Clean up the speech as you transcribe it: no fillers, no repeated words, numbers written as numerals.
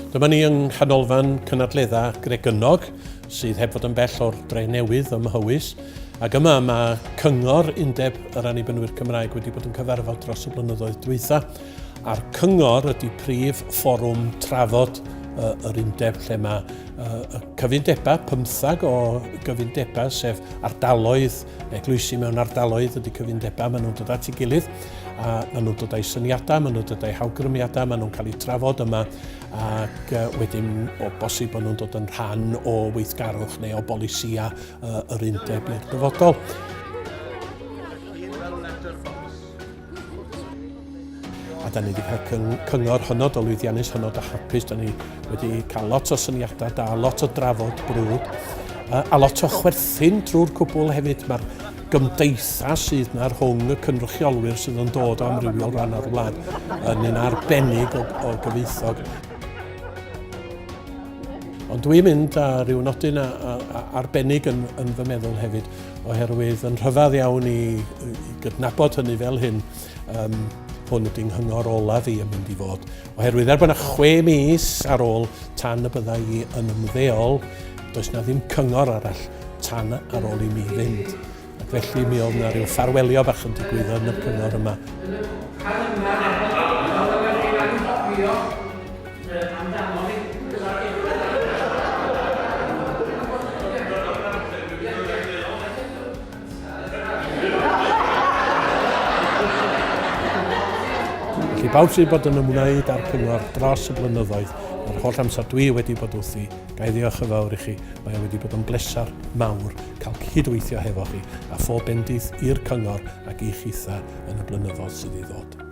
Dyma ni yng nghanolfan cynadleddau Ngregynog, sydd heb fod yn bell o'r dre newydd ym Mhywys. Ac yma mae Cyngor Undeb yr Annibynwyr Cymraeg wedi bod yn cyfarfod dros y blynyddoedd dwytha. A'r Cyngor ydy prif fforwm trafod yr undeb lle mae cyfundebau, 15 o gyfundebau, sef ardaloedd, eglwysi mewn ardaloedd ydy cyfundebau, maen nhw'n dod at ei gilydd, a maen nhw'n dod â'u syniadau, maen nhw'n dod â'u hawgrymiadau, maen nhw'n cael eu trafod yma, ac wedyn o bosib maen nhw'n dod yn rhan o weithgarwch neu o bolisia yr undeb i'r dyfodol. A da ni wedi cael cyngor hynod o lwyddiannus, hynod o hapus. Da ni wedi cael lot o syniadau da, lot o drafod brwd, a lot o chwerthin drwy'r cwbl hefyd. Mae'r gymdeithas sydd yna rhwng y cynrychiolwyr sydd yn dod o amrywiol ran o'r wlad yn un arbennig o gyfoethog. Ond dwi'n mynd â ryw nodyn arbennig yn fy meddwl hefyd, oherwydd yn rhyfedd iawn i gydnabod hynny fel hyn. Hwn ydy'n nghyngor olaf i yn mynd i fod. Oherwydd bod yna 6 mis ar ôl tan y byddai i yn ymddeol, does na ddim cyngor arall tan ar ôl i mi fynd. Ac felly mi oedd yna ryw ffarwelio bach yn digwydd yn y cyngor yma. Felly bawb sydd bod yn ymwneud â'r cyngor dros y blynyddoedd, yr holl amser dwi wedi bod wrthi, gai ddiolch yn fawr i chi. Mae wedi bod yn blesar mawr cael cydweithio hefo chi a phob bendith i'r cyngor ac i chitha yn y blynyddoedd sydd i ddod.